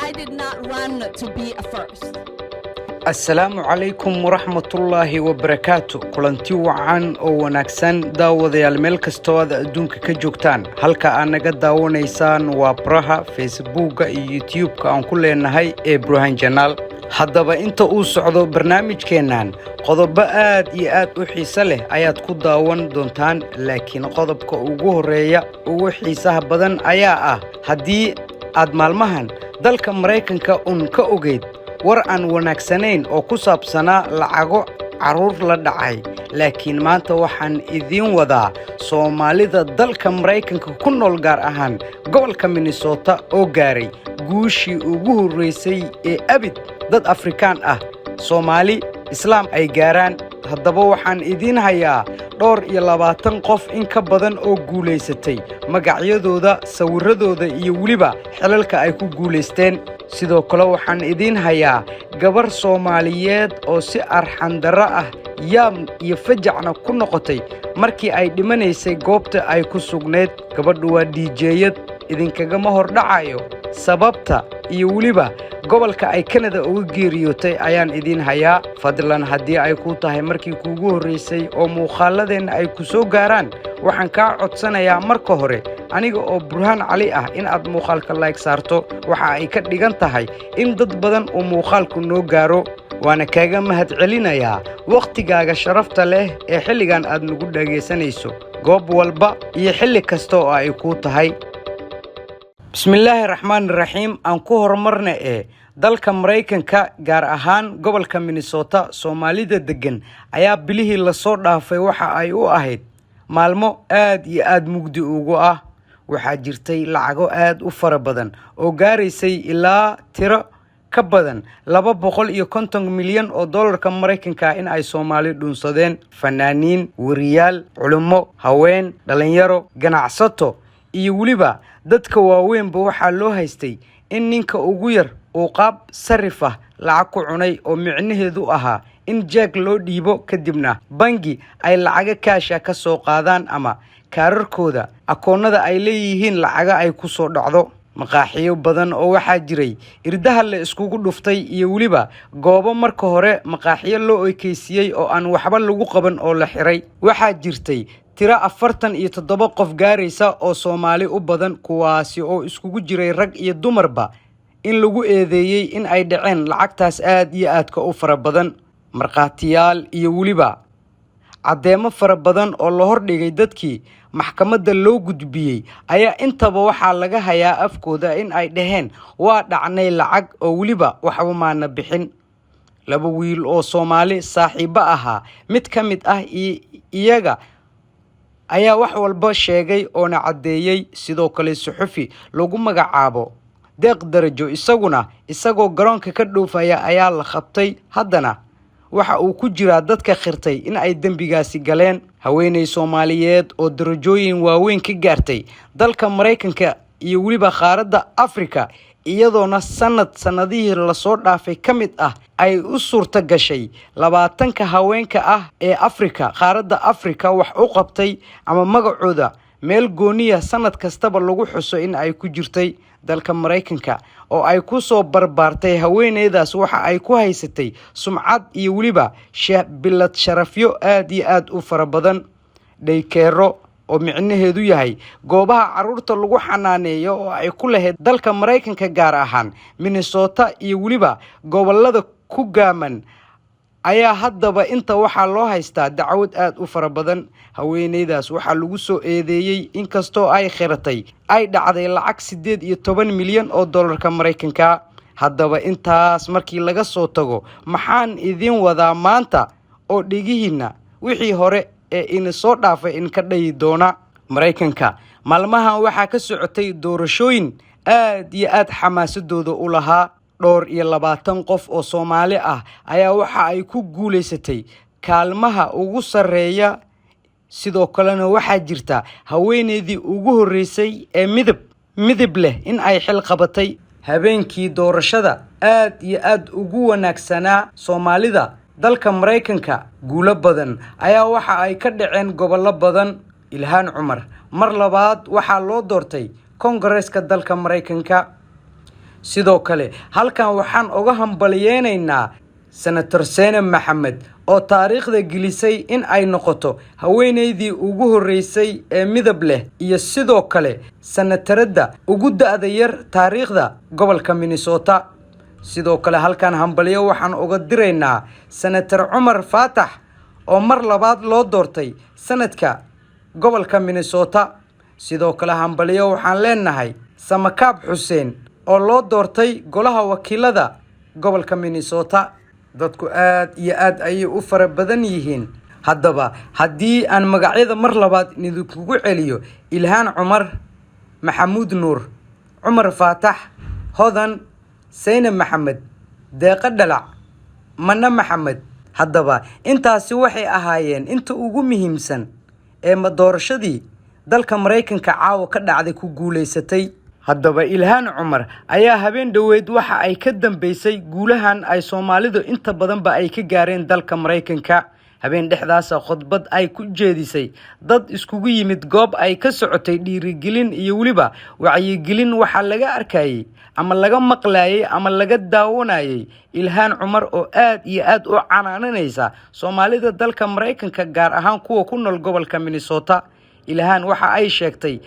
I did not run to be a first. السلام عليكم ورحمة الله وبركاته كلنتي وعن أو ونكسن داوذي الملك استواد أدونك كجوكتان هلكا أنا قد داونيسان وبرها فيسبوك يوتيوب كأن كل النهاي إبراهيم جنال haddaba inta uu socdo barnaamijkeennan qodobo aad iyo aad u xiiso leh ayaad ku daawan doontaan laakiin qodobka ugu horeeya ugu xiisaha badan ayaa ah haddii aad maalmahan dalka Mareykanka ka ogeyd war aan wanaagsanayn oo ku saabsanaa lacago caruur la dhacay laakiin maanta waxaan idin wadaa Soomaalida dalka Mareykanka ku nool gaar ahaan gobolka Minnesota oo gaaray guushii ugu horeysay ee abid dad Afrikaan ah Soomaali Islaam ay gaaraan haddaba waxaan idin hayaa dhowr iyo 20 qof in ka badan oo guuleysatay magacyadooda sawiradooda iyo waliba xilalka ay ku guuleysteen sidoo kale waxaan idin hayaa gabar Soomaaliyeed oo si arxan darro ah yaam iyo fajacna ku noqotay markii ay dhimanaysay goobta ay ku sugneed gabadhu waa DJ-yad idinkagama hordhacayo sababta iyo waliba gobolka ay Canada ugu geeriyootay ayaan idin hayaa fadlan haddii ay ku tahay markii kuugu horeysay oo muuqaaladeena ay ku soo gaaraan waxaan ka codsanayaa marka hore aniga oo Burhaan Cali ah in aad muuqaalka like saarto waxa ay ka dhigan tahay in dad badan oo muuqaalku noo gaaro waana kaaga mahad celinayaa waqtigaaga sharafta leh ee xilligan aad nagu dhageysanayso goob walba iyo xilli kasta oo ay ku tahay Bismillahirrahmanirrahiim aan ku horumarna dalka Mareykanka gaar ahaan gobolka Minnesota Soomaalida degan ayaa bilihii la soo dhaafay waxa ay u ahayd maalmo aad iyo aad mugdi ugu ah waxa jirtay lacago aad u fara badan oo gaareysay ilaa tiro ka badan 250 milyan oo dollarka Mareykanka in ay Soomaali dhunsadeen fanaaniin wariyaal culimo haween dhalinyaro ganacsato iyo waliba dadka waaweynba waxa loo haystay in ninka ugu yar uu qaab sarif ah lacag ku cunay oo micnaheedu ahaa in jeeg loo dhiibo kadibna bangi ay lacag cash ka soo qaadaan ama kaararkooda akoonada ay leeyihiin lacag ay ku soo dhacdo maqaaxiyo badan oo waxa jiray irdaha la iskugu dhuftay iyo waliba goobo marka hore maqaaxiyo loo ekeysiyay oo aan waxba lagu qaban oo la xiray waxa jirtay tira 47 qof gaaraysa oo Soomaali u badan kuwaasi oo iskugu jiray rag iyo dumarba in lagu eedeeyay in ay dhaceen lacagtaas aad iyo aad ka u fara badan marqaatiyaal iyo waliba cadeemo fara badan oo la hordhigay dadkii maxkamadda loo gudbiyay ayaa intaba waxa laga hayaa afkooda in ay dhaheen waa dhacnay lacag oo waliba waxba maana bixin laba wiil oo Soomaali saaxiibo ahaa mid ka mid ah iyaga ayaa wax walba sheegay oo na cadeeyay sidoo kale suxufi lagu magacaabo deeq darajo isagoo garoonka ka dhoofaya ayaa la qabtay haddana waxa uu ku jira dadka khirtay in ay dambigaasi galeen haweeney Soomaaliyeed oo darajooyin waaweyn ka gaartay dalka Mareykanka iyo waliba qaaradda Afrika iyadoona sanadihii la soo dhaafay kamid ah ay u suurta gashay 20 haweenka ah ee Afrika qaaradda Afrika wax u qabtay ama magacooda meel gooniya sanad kastaba lagu xuso in ay ku jirtay dalka Mareykanka oo ay ku soo barbaartay haweeneydaas waxa ay ku haysatay sumcad iyo waliba bilad sharafyo aad iyo aad u fara badan daykeero oo micnaheedu yahay goobaha caruurta lagu xanaaneeyo oo ay ku lahayd dalka Mareykanka gaar ahaan Minnesota iyo waliba gobolada ku gaaman ayaa haddaba inta waxa loo haystaa dacwad aad u fara badan haweeneydaas waxa lagu soo eedeeyay in kasto ay khiratay ay dhacday lacag 18 milyan oo dollarka Mareykanka haddaba intaas markii laga soo tago maxaan idin wadaa maanta oo dhigihiina wixii hore ee in soo dhaafay in ka dhayi doona Mareykanka maalmahan waxa ka socotay doorashooyin aad iyo aad xamaasadooda u lahaa dhowr iyo 20 qof oo Soomaali ah ayaa waxa ay ku guuleysatay kaalmaha ugu sareeya sidoo kalena waxa jirta haweeneydii ugu horeysay ee midab leh in ay xil qabatay habeenkii doorashada aad iyo aad ugu wanaagsanaa Soomaalida dalka Mareykanka guulo badan ayaa waxa ay ka dhaceen gobollo badan Ilhaan Cumar mar labaad waxa loo doortay Kongareeska dalka Mareykanka sidoo kale halkan waxaan uga hambaliyeynaynaa senator Seyne Maxamed oo taariikhda gelisay in ay noqoto haweeneydii ugu horeysay ee midab leh iyo sidoo kale senatarada ugu da'da yar taariikhda gobolka Minnesota. sidoo kale halkan hambaliyo waxaan uga diraynaa senator Cumar Faatax oo mar labaad loo doortay sanadka gobolka Minnesota. sidoo kale hambaliyo waxaan leenahay Samakaab Xuseen oo loo doortay golaha wakiilada gobolka Minnesota. dadku aad iyo aad ayay u fara badan yihiin. haddaba haddii aan magacyada mar labaad idinkugu celiyo: Ilhaan Cumar, Maxamuud Nuur, Cumar Faatax, Hodan, Seyne Maxamed, Deeqa Dhalac, Manna Maxamed. haddaba intaasi waxay ahaayeen inta ugu muhiimsan ee doorashadii dalka Mareykanka caawa ka dhacday ku guuleysatay. haddaba Ilhaan Cumar ayaa habeen dhaweyd waxa ay ka dambeysay guulahan ay Soomaalidu inta badan ba ay ka gaareen dalka Mareykanka. habeen dhexdaas khudbad ay ku jeedisay dad iskugu yimid goob ay ka socotay dhiirigelin iyo waliba wacyigelin waxa laga arkayay ama laga maqlayay ama laga daawanayay Ilhaan Cumar oo aad iyo aad u canaananaysa Soomaalida dalka Mareykanka gaar ahaan kuwa ku nool gobolka Minnesota. Ilhaan waxa ay sheegtay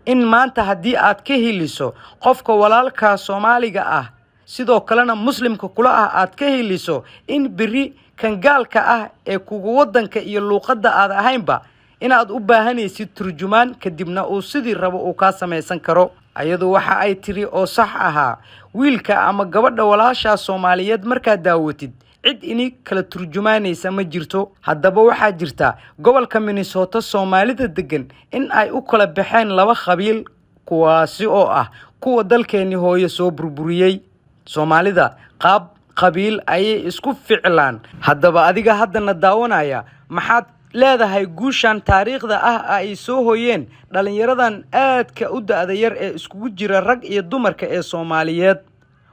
in maanta haddii aad ka heliso qofka walaalka Soomaaliga ah sidoo kalena muslimka kula ah aad ka heliso in biri kan gaalka ah ee kugu wadanka iyo luuqada aad ahaynba inaad u baahanaysid turjumaan kadibna uu sidii rabo uu ka sameeysan karo. ayadu waxa ay tiri oo sax ahaa wiilka ama gabadha walaasha Soomaaliyeed marka daawatid cid ini kala turjumaanaysa ma jirto. haddaba waxaa jirta gobolka Minnesota Soomaalida degan in ay u kala baxeen laba qabiil kuwaasi oo ah kuwa dalkeeni hooyo soo burburiyay. Soomaalida qabiil ayay isku ficlaan. haddaba adiga haddana daawanaya maxaad leedahay guushan taariikhda ah ay soo hooyeen dhalinyaradan aadka u da'da yar ee iskugu jira rag iyo dumarka ee Soomaaliyeed?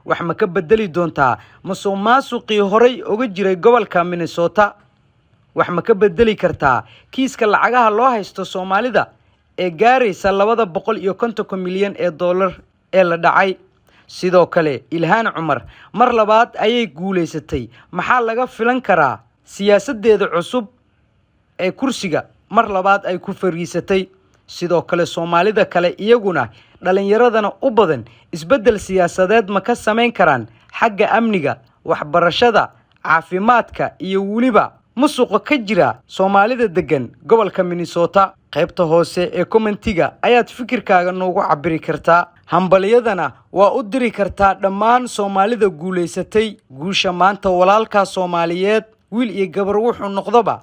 wax ma ka bedeli doontaa musuqmaasuqii horey uga jiray gobolka Minnesota? wax ma ka bedeli kartaa kiiska lacagaha loo haysto Soomaalida ee gaaraysa 250 milyan ee dollar ee la dhacay? sidoo kale Ilhaan Cumar mar labaad ayay guuleysatay. maxaa laga filan karaa siyaasadeeda cusub ee kursiga mar labaad ay ku fariisatay? sidoo kale Soomaalida kale iyaguna dhalinyaradana u badan isbedel siyaasadeed ma ka sameyn karaan xagga amniga, waxbarashada, caafimaadka iyo waliba musuqa ka jira Soomaalida degan gobolka Minnesota? qaybta hoose ee commentiga ayaad fikirkaaga noogu cabiri kartaa. hambaliyadana waa u diri kartaa dhammaan Soomaalida guuleysatay. guusha maanta walaalka Soomaaliyeed wiil iyo gabar wuxuu noqdaba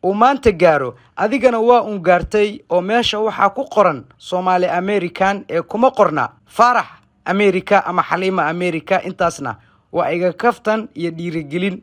oo maanta gaaro adigana waa un gaartay oo meesha waxa ku qoran Somali American ee kuma qorna Farax America ama Xaliima America. intaasna waa iga kaftan iyo dhiirigelin.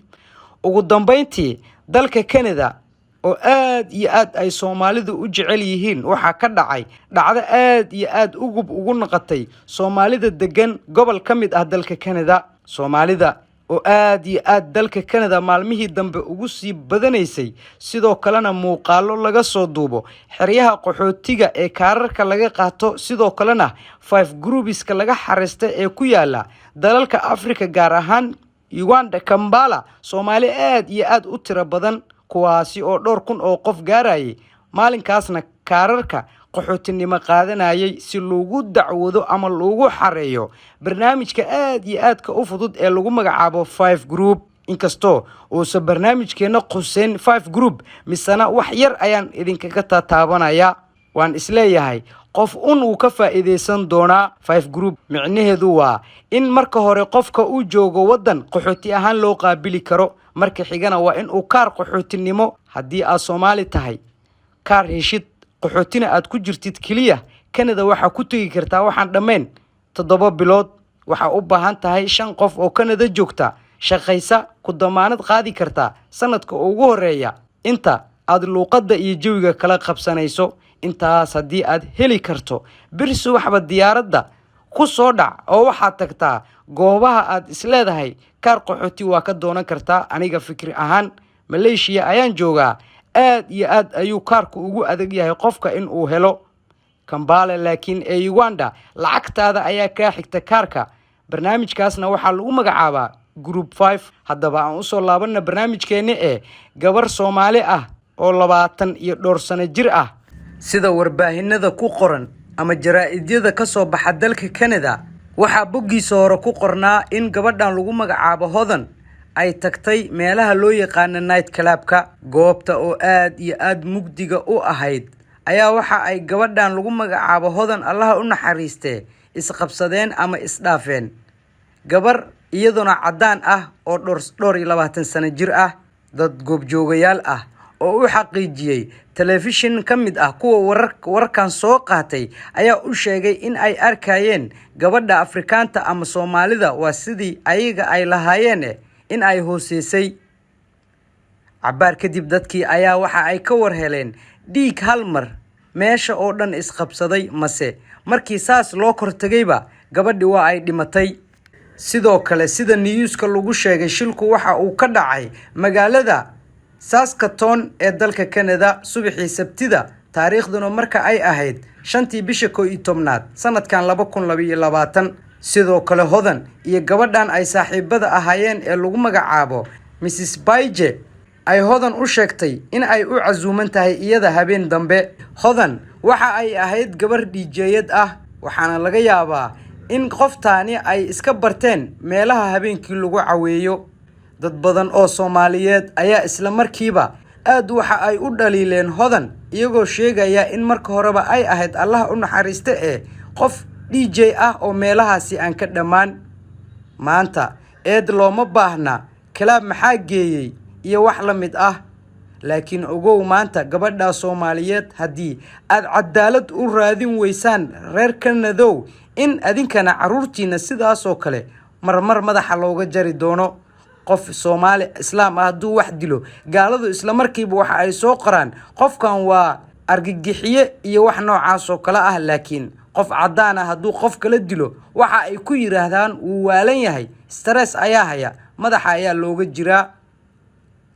ugu dambeyntii dalka Canada oo aad iyo aad ay Soomaalidu u jecel yihiin waxa ka dhacay dhacdo aad iyo aad ugu noqotay Soomaalida degan gobol ka mid ah dalka Canada. Soomaalida oo aad iyo aad dalka Canada maalmihii dambe ugu sii badanaysay sidoo kalena muuqaalo laga soo duubo xeryaha qaxootiga ee kaararka laga qaato sidoo kalena 5 groups laga xareystay ee ku yaala dalalka Afrika gaar ahaan Uganda, Kampala. Soomaali aad iyo aad u tiro badan kuwaasi oo dhowr kun oo qof gaarayay maalinkaasna kaararka qaxootinimo qaadanayay si loogu dacwado ama loogu xareeyo barnaamijka aad iyo aad ka u fudud ee lagu magacaabo 5 group. inkastoo uu barnaamijkeena quseen 5 group misana wax yar ayaan idinkaga taabanaya. waan isleeyahay qof uu ka faa'iideysan doona 5 group. micnaheedu waa in marka hore qofka uu joogo wadan qaxooti ahaan loo qaabili karo, marka xigana waa in uu kaar qaxootinimo haddii aad Soomaali tahay kaar heshid qaxootina aad ku jirtid kaliya Canada waxa ku tagi kartaa waxaan dhameen 7 bilood. waxa u baahan tahay 5 qof oo Canada joogta shaqaysa ku damaanad qaadi kartaa sanadka ugu horeeya inta aad luuqada iyo jawiga kala qabsanayso. intaas haddii aad heli karto birsu waxba diyaaradda ku soo dhac oo waxaad tagtaa goobaha aad isleedahay kaar qaxooti waa ka doonan kartaa. aniga fikir ahaan Malaysia ayaan joogaa aad iyo aad ayuu kaarku ugu adag yahay qofka in uu helo. Kampala laakiin ee Uganda lacagtaada ayaa ka xigta kaarka barnaamijkaasna waxaa lagu magacaabaa Group 5. haddaba aan usoo laabanna barnaamijkeeni gabar Soomaali ah oo 22 sano jir ah sida warbaahinada ku qoran ama jaraa'idyada ka soo baxa dalka Canada waxaa boggiisa hore ku qornaa in gabadhan lagu magacaabo Hodan ay tagtay meelaha loo yaqaan night club-ka goobta oo aad iyo aad mugdiga u ahayd ayaa waxa ay gabadhan lagu magacaabo Hodan Allah u naxariistee isqabsadeen ama isdhaafeen gabar iyaduna cadaan ah oo dhowr iyo 20 sano jir ah dad goobjoogayaal ah oo u xaqiijiyay telefishin kamid ah kuwa wararkan soo qaatay ayaa u sheegay in ay arkayeen gabadha Afrikaanta ama Soomaalida waa sidii ayaga ay lahaayeen in ay hooseysay cabaar kadib dadkii ayaa waxa ay ka war heleen dhiig hal mar meesha oo dhan isqabsaday mase markii saas loo kortagayba gabadhi waa ay dhimatay sidoo kale sida newska lagu sheegay shilku waxa uu ka dhacay magaalada Saskatoon ee dalka Canada subaxii Sabtida taariikhduna marka ay ahayd 5tii bisha 11aad sanadkan 2022 sidoo kale Hodan iyo gabadhan ay saaxiibada ahaayeen ee lagu magacaabo Mrs Baije ay Hodan u sheegtay in ay u casuuman tahay iyada habeen dambe Hodan waxa ay ahayd gabar DJ ah waxaana laga yaabaa in qoftaani ay iska barteen meelaha habeenkii lagu caweeyo dad badan oo Soomaaliyeed ayaa isla markiiba aad waxa ay u dhaliileen Hodan iyagoo sheegaya in marka horeba ay ahayd Allah u naxariiste qof DJ ah oo meelahaasi aan ka dhamaan maanta eed looma baahna kalaab maxaa geeyay iyo wax la mid ah laakiin ogow maanta gabadha Soomaaliyeed hadii aad cadaalad u raadin weysaan reer Canada in adinkana caruurtiina sidaas oo kale marmar madaxa looga jari doono qof Soomaali Islaam ah haduu wax dilo gaaladu isla markiiba waxa ay soo qoraan qofkan waa argagixiye iyo wax noocaas oo kala ah laakiin qof cadaan ah haduu qof kala dilo waxa ay ku yiraahdaan uu waalan yahay stress ayaa haya madaxa ayaa looga jiraa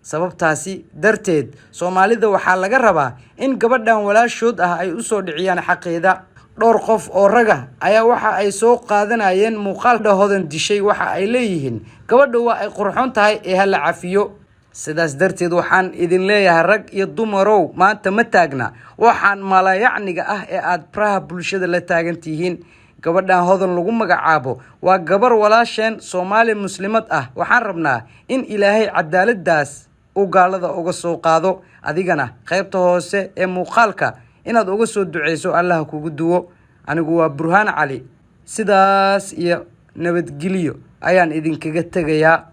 sababtaasi darteed Soomaalida waxa laga rabaa in gabadhan walaashood ah ay u soo dhiciyaan xaqeeda dhowr qof oo raga ayaa waxa ay soo qaadanayeen muuqaalka Hodan dishay waxa ay leeyihiin gabadha waa ay qurxoon tahay ee hal cafiyo sidaas darteed waxaan idin leeyahay rag iyo dumarow maanta ma taagna waxaan malayacniga ah ee aad baraha bulshada la taagantihiin gabadhan Hodan lagu magacaabo waa gabar walaasheen Soomaali muslimad ah waxaan rabnaa in Ilaahay cadaaladaas uu gaalada uga soo qaado adigana qaybta hoose ee muuqaalka inaad uga soo duceyso Allah kugu duwo anigu waa Burhaan Cali sidaas iyo nabadgeliyo ayaan idinkaga tagayaa